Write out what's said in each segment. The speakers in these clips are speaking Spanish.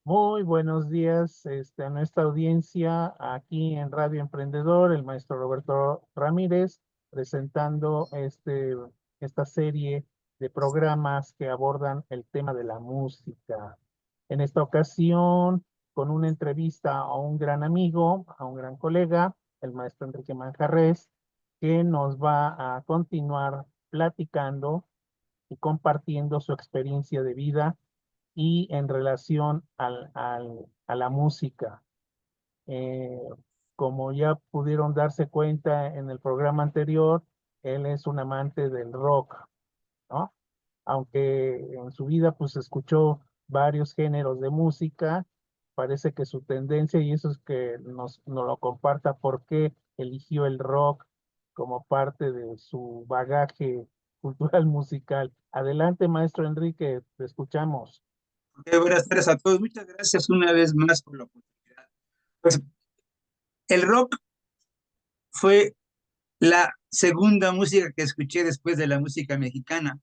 Muy buenos días a nuestra audiencia aquí en Radio Emprendedor, el maestro Roberto Ramírez, presentando esta serie de programas que abordan el tema de la música. En esta ocasión, con una entrevista a un gran amigo, a un gran colega, el maestro Enrique Manjarres, que nos va a continuar platicando y compartiendo su experiencia de vida y en relación a la música. Eh, Como ya pudieron darse cuenta en el programa anterior, él es un amante del rock, ¿no? Aunque en su vida pues escuchó varios géneros de música, parece que su tendencia, y eso es que nos lo comparta, por qué eligió el rock como parte de su bagaje cultural musical. Adelante, maestro Enrique, te escuchamos. Buenas tardes a todos. Muchas gracias una vez más por la oportunidad. Pues el rock fue la segunda música que escuché después de la música mexicana,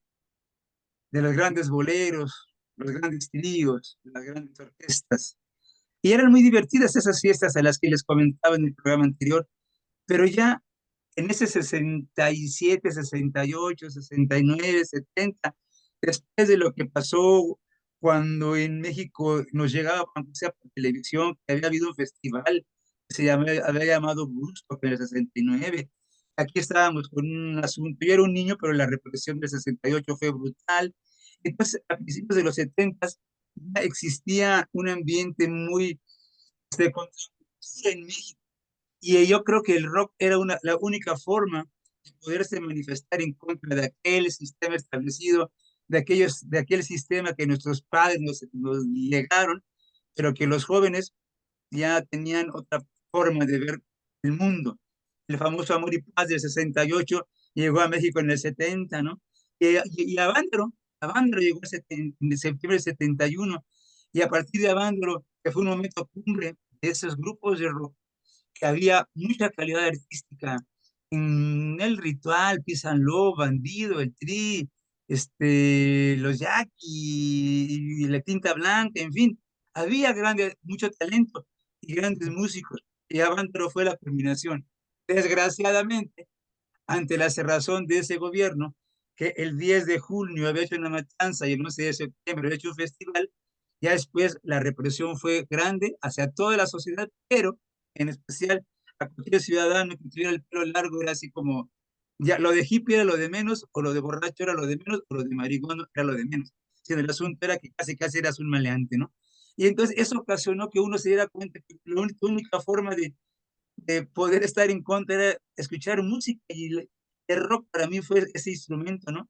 de los grandes boleros, los grandes tríos, las grandes orquestas. Y eran muy divertidas esas fiestas a las que les comentaba en el programa anterior, pero ya en ese 67, 68, 69, 70, después de lo que pasó cuando en México nos llegaba, aunque sea por televisión, que había habido un festival que había llamado Woodstock en el 69. Aquí estábamos con un asunto, yo era un niño, pero la represión del 68 fue brutal. Entonces, a principios de los 70 ya existía un ambiente muy de contracultura en México, y yo creo que el rock era la única forma de poderse manifestar en contra de aquel sistema establecido, de aquel sistema que nuestros padres nos legaron, pero que los jóvenes ya tenían otra forma de ver el mundo. El famoso Amor y Paz del 68 llegó a México en el 70, ¿no? Y Avándaro llegó en septiembre del 71, y a partir de Avándaro, que fue un momento cumbre de esos grupos de rock, que había mucha calidad artística en El Ritual, Peace and Love, Bandido, El Tri, los Jackie y La Tinta Blanca, en fin, había mucho talento y grandes músicos. Y Avándaro fue la culminación. Desgraciadamente, ante la cerrazón de ese gobierno, que el 10 de junio había hecho una matanza y el 11 de septiembre había hecho un festival, ya después la represión fue grande hacia toda la sociedad, pero en especial a cualquier ciudadano que tuviera el pelo largo era así como, ya lo de hippie era lo de menos, o lo de borracho era lo de menos, o lo de marihuana era lo de menos. Sino el asunto era que casi casi eras un maleante, ¿no? Y entonces eso ocasionó que uno se diera cuenta que la única forma de poder estar en contra era escuchar música, y el rock para mí fue ese instrumento, ¿no?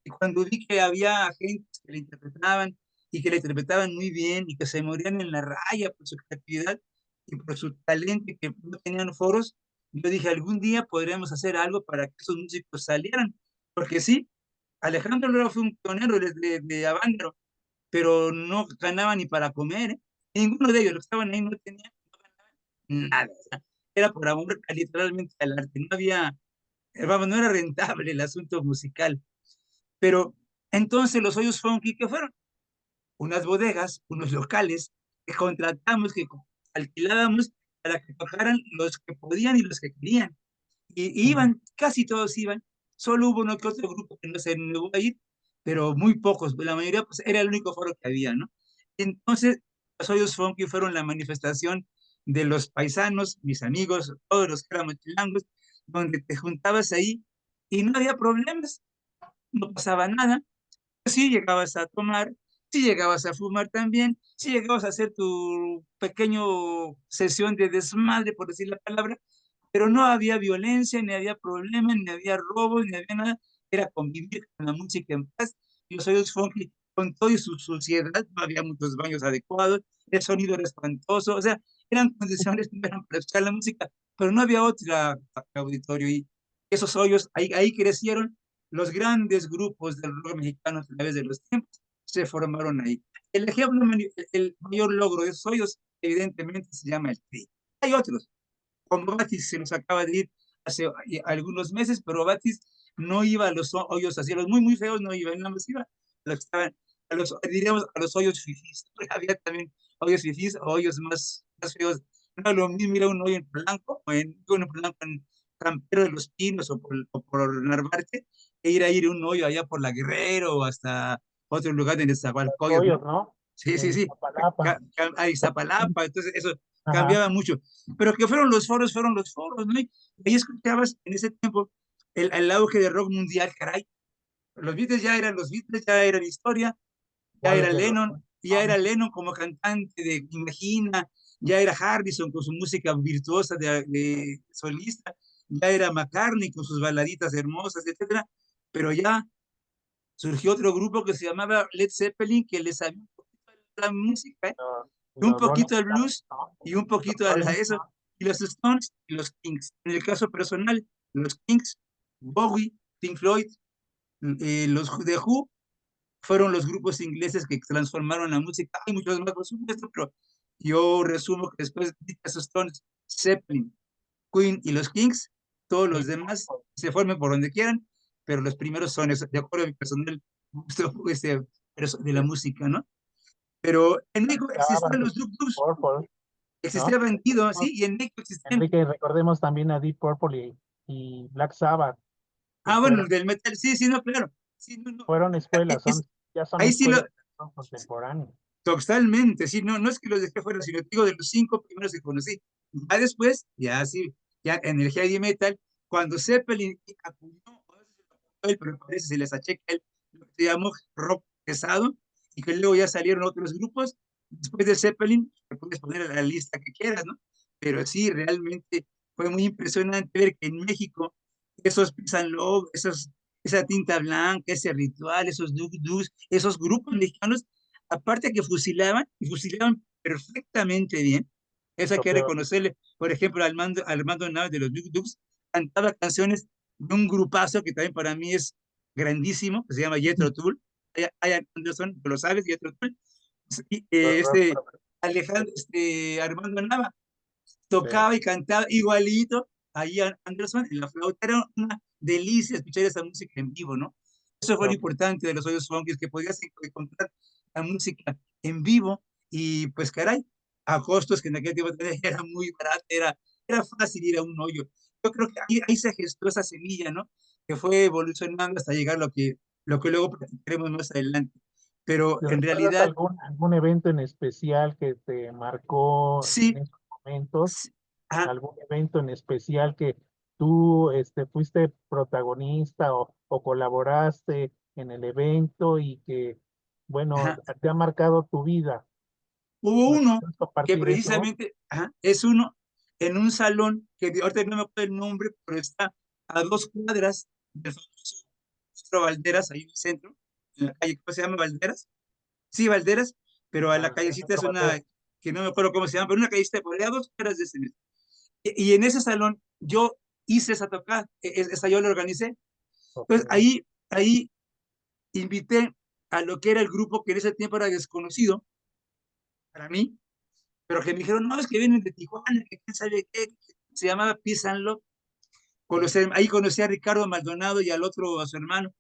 Y cuando vi que había agentes que le interpretaban y que le interpretaban muy bien y que se morían en la raya por su creatividad y por su talento y que no tenían foros, yo dije, algún día podremos hacer algo para que esos músicos salieran. Porque sí, Alejandro Lara fue un pionero de Avándaro, pero no ganaba ni para comer, ¿eh? Ninguno de ellos, los que estaban ahí, no tenían nada. O sea, era por amor literalmente al arte. No había, vamos, no era rentable el asunto musical. Pero entonces los hoyos funky, ¿qué fueron? Unas bodegas, unos locales que contratamos, que alquilábamos para que tocaran los que podían y los que querían. Y iban, casi todos iban. Solo hubo uno que otro grupo que no se negó a ir, pero muy pocos. La mayoría pues, era el único foro que había, ¿no? Entonces, los hoyos funky fueron la manifestación de los paisanos, mis amigos, todos los que éramos chilangos, donde te juntabas ahí y no había problemas, no pasaba nada. Sí llegabas a tomar, sí llegabas a fumar también, sí llegabas a hacer tu pequeño sesión de desmadre, por decir la palabra, pero no había violencia, ni había problemas, ni había robos, ni había nada. Era convivir con la música en paz. Y los oídos funky, con todo y su suciedad, no había muchos baños adecuados, el sonido era espantoso, o sea, eran condiciones que no eran para escuchar la música, pero no había otra auditorio. Y esos hoyos, ahí crecieron los grandes grupos del rock mexicano a través de los tiempos, se formaron ahí. El ejemplo, el mayor logro de esos hoyos, evidentemente, se llama el Tri. Hay otros, como Batis se nos acaba de ir hace algunos meses, pero Batis no iba a los hoyos así, a los muy, muy feos no iba, nada más iba a los que estaban, diríamos, a los hoyos fifís. Había también hoyos fifís o hoyos más feos. No es lo mismo ir a un hoyo en Polanco, en Campero de los Pinos o por Narvarte, que ir a un hoyo allá por La Guerrero o hasta otro lugar de Nezahualcóyotl, Hoyos, ¿no? ¿no? Sí, sí, En sí. Iztapalapa. A Iztapalapa, entonces eso Ajá. cambiaba mucho. Pero que fueron los foros, ¿no? Y ahí escuchabas en ese tiempo el auge de rock mundial, caray. Los Beatles ya eran historia, ¿Cuáles de los ya era Lennon como cantante de Imagina, ya era Harrison con su música virtuosa de solista, ya era McCartney con sus baladitas hermosas, etcétera, pero ya surgió otro grupo que se llamaba Led Zeppelin, que les sabía un poquito de la música, ¿eh? Y un los Rolling poquito de Stones, blues ¿no? y un Los poquito de Rolling eso, Stones. y los Stones y los Kings. En el caso personal, los Kings, Bowie, Pink Floyd, los The Who fueron los grupos ingleses que transformaron la música. Hay muchos más, por supuesto, pero yo resumo que después de esos Stones, Zeppelin, Queen y los Kings, todos los Sí, demás se formen por donde quieran, pero los primeros son, de acuerdo a mi personal gusto de la sí. música, ¿no? Pero en México existían Sabbath, los Duk Dukes, Purple, existía ¿no? Bandido, sí, y en México existían. Enrique, recordemos también a Deep Purple y Black Sabbath, que Ah, bueno, del metal, sí, sí, no, claro. Sí, no, no. fueron escuelas, ya son Ahí sí escuelas contemporáneas. totalmente, sí, no, no es que los dejé fuera, sino te digo de los 5 primeros que conocí. Ya después, ya sí, ya en el heavy metal, cuando Zeppelin acuñó, no sé si lo acuñó él, pero parece se les acheca él, lo que se llamó rock pesado, y que luego ya salieron otros grupos. Después de Zeppelin, te puedes poner a la lista que quieras, ¿no? Pero sí, realmente fue muy impresionante ver que en México esos Peace and Love, esa Tinta Blanca, ese Ritual, esos Duk Dukes, esos grupos mexicanos, aparte que fusilaban, y fusilaban perfectamente bien, eso hay Lo que peor. reconocerle, por ejemplo, Armando Navas de los Duk Dukes, cantaba canciones de un grupazo que también para mí es grandísimo, que se llama Jethro Tull, Ian Anderson, tú lo sabes, Jethro Tull, y, Alejandro, Armando Nava Sí, tocaba y cantaba igualito a Ian Anderson en la flauta. Era una delicia escuchar esa música en vivo, ¿no? Eso fue lo lo- importante de los Hoyos Funky, que podías encontrar la música en vivo y pues caray, a costos que en aquel tiempo también era muy barato, era fácil ir a un hoyo. Yo creo que ahí se gestó esa semilla, ¿no? Que fue evolucionando hasta llegar a lo que luego platicaremos más adelante. Pero ¿te en recuerdas realidad, algún evento en especial que te marcó en sí, esos momentos? sí, ah, ¿Algún evento en especial que tú fuiste protagonista o colaboraste en el evento y que, bueno, ajá. te ha marcado tu vida? Hubo ¿Me uno puedes que compartir eso? precisamente es uno en un salón que ahorita no me acuerdo el nombre, pero está a 2 cuadras del famoso Centro Valderas, ahí en el centro, en la calle, ¿cómo se llama? ¿Valderas? Sí, Valderas, pero a la Al callecita es Centro una Bandera. que no me acuerdo cómo se llama, pero una callecita por ahí a 2 cuadras de ese mismo. Y en ese salón yo hice esa tocada, esa yo la organicé. Ok. Entonces ahí invité a lo que era el grupo que en ese tiempo era desconocido para mí, pero que me dijeron, no, es que vienen de Tijuana, que quién sabe qué, se llamaba Peace and Love. Ahí conocí a Ricardo Maldonado y al otro, a su hermano.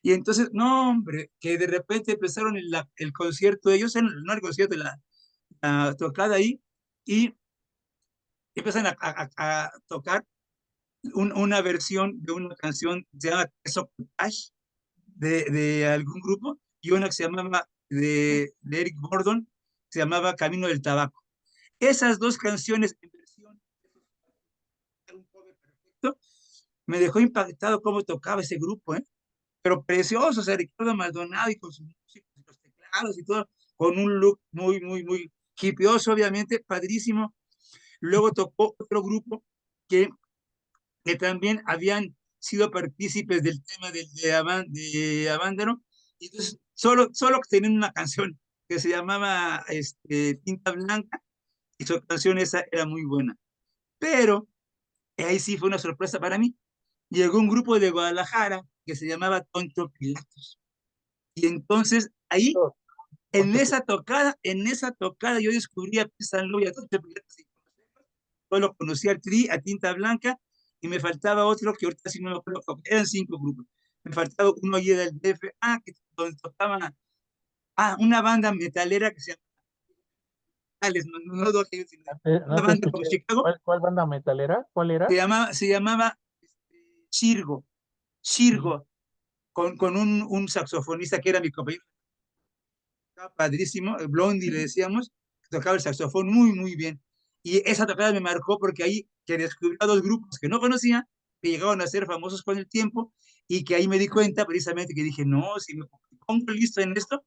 Y entonces, no, hombre, que de repente empezaron el concierto, ellos, no el concierto, la tocada ahí, y empiezan a tocar una versión de una canción que se llama Queso Cottage, de algún grupo, y una que se llamaba, de Eric Gordon, se llamaba Camino del Tabaco. Esas dos canciones en versión un cover perfecto, me dejó impactado cómo tocaba ese grupo, ¿eh? Pero precioso, o sea, Ricardo Maldonado y con sus músicos, los teclados y todo, con un look muy, muy, muy hipioso, obviamente, padrísimo. Luego tocó otro grupo que, que también habían sido partícipes del tema de Avándaro, y entonces solo tenían una canción que se llamaba Tinta Blanca, y su canción esa era muy buena. Pero ahí sí fue una sorpresa para mí. Llegó un grupo de Guadalajara que se llamaba Tonto Pilatos. Y entonces ahí, Poncho Pi- en esa tocada yo descubrí a San Luis, a Tonto Pilatos. Solo conocí al Tri, a Tinta Blanca, y me faltaba otro que ahorita sí no me acuerdo, eran 5 grupos. Me faltaba uno allí del DF, donde tocaba, una banda metalera que se llama metales, no Dokken, sino No una te banda como escuché. Chicago, ¿Cuál banda metalera? ¿Cuál era? se llamaba Chirgo, Sí. Chirgo, con un saxofonista que era mi compañero, padrísimo, Blondie le decíamos, tocaba el saxofón muy bien. Y esa tocada me marcó porque ahí que descubrí a dos grupos que no conocía, que llegaron a ser famosos con el tiempo, y que ahí me di cuenta precisamente que dije, no, si me pongo listo en esto,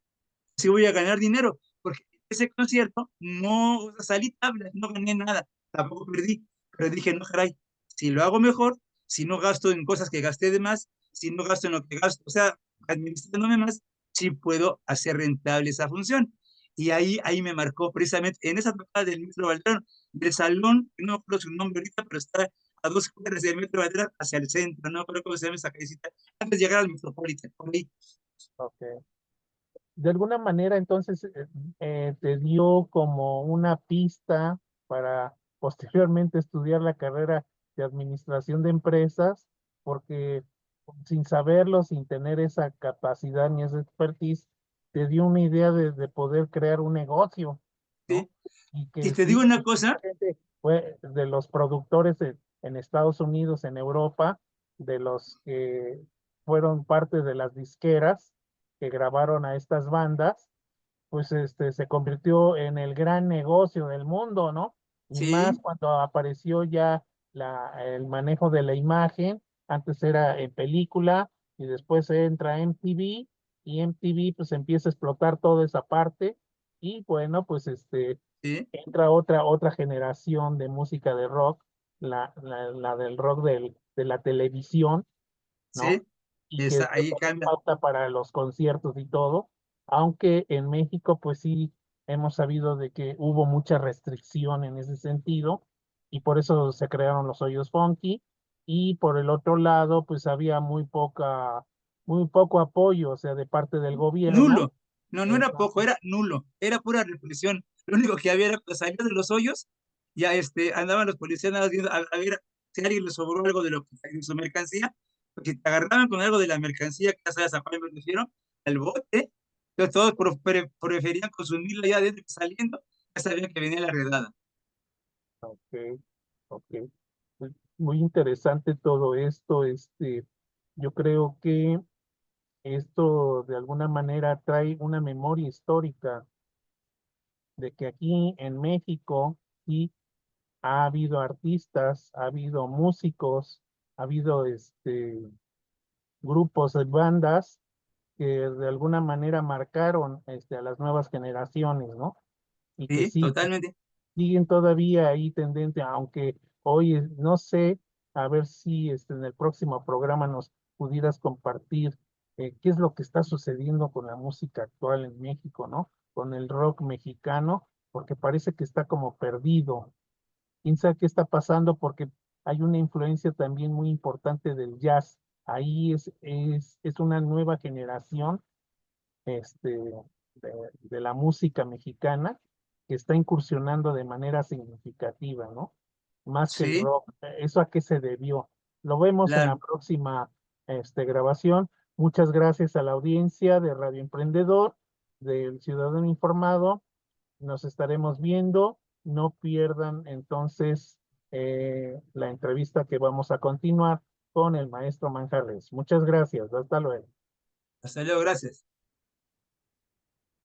sí voy a ganar dinero, porque ese concierto no, o sea, salí tablas, no gané nada, tampoco perdí, pero dije, no, caray, si lo hago mejor, si no gasto en cosas que gasté de más, si no gasto en lo que gasto, o sea, administrándome más, sí puedo hacer rentable esa función. Y ahí me marcó precisamente en esa tocada del Metro Valderón, del salón, no me acuerdo su nombre ahorita, pero está a 2 cuadras del Metro Valderón hacia el centro, no creo cómo se llama esa callecita, antes de llegar al Metropolitan, por ahí. Ok. De alguna manera, entonces, te dio como una pista para posteriormente estudiar la carrera de administración de empresas, porque sin saberlo, sin tener esa capacidad ni esa expertise, te dio una idea de poder crear un negocio, ¿no? ¿Sí? Y Y que te sí, digo una mucha cosa, gente fue de los productores en Estados Unidos, en Europa, de los que fueron parte de las disqueras que grabaron a estas bandas, pues se convirtió en el gran negocio del mundo, ¿no? Y más sí, cuando apareció ya el manejo de la imagen, antes era en película y después entra MTV y MTV pues empieza a explotar toda esa parte y bueno, pues sí, entra otra generación de música de rock, la del rock de la televisión, ¿no? sí, Y que después ahí tomó cambia. pauta para los conciertos y todo, aunque en México pues sí hemos sabido de que hubo mucha restricción en ese sentido y por eso se crearon los hoyos funky y por el otro lado pues había muy poco apoyo, o sea, de parte del gobierno. Nulo. No, no era poco, Entonces, era nulo. Era pura represión. Lo único que había era que salías de los hoyos, ya andaban los policías nada más viendo a ver si a alguien le sobró algo de lo que de su mercancía, porque te agarraban con algo de la mercancía, que ya sabes a cuál me refiero, al bote. Entonces todos preferían consumirla ya dentro y saliendo, ya sabían que venía la redada. ok, ok. Pues, muy interesante todo esto, yo creo que esto de alguna manera trae una memoria histórica de que aquí en México sí ha habido artistas, ha habido músicos, ha habido grupos de bandas que de alguna manera marcaron a las nuevas generaciones, ¿no? Y que Sí, sí, totalmente. siguen todavía ahí tendente, aunque hoy no sé, a ver si en el próximo programa nos pudieras compartir qué es lo que está sucediendo con la música actual en México, ¿no? Con el rock mexicano, porque parece que está como perdido. ¿Quién sabe qué está pasando? Porque hay una influencia también muy importante del jazz. Ahí es una nueva generación de la música mexicana que está incursionando de manera significativa, ¿no? Más que el Sí, rock. ¿Eso a qué se debió? Lo vemos en la claro. próxima grabación. Muchas gracias a la audiencia de Radio Emprendedor, del Ciudadano Informado. Nos estaremos viendo. No pierdan entonces la entrevista que vamos a continuar con el maestro Manjarres. Muchas gracias. Hasta luego. Hasta luego, gracias.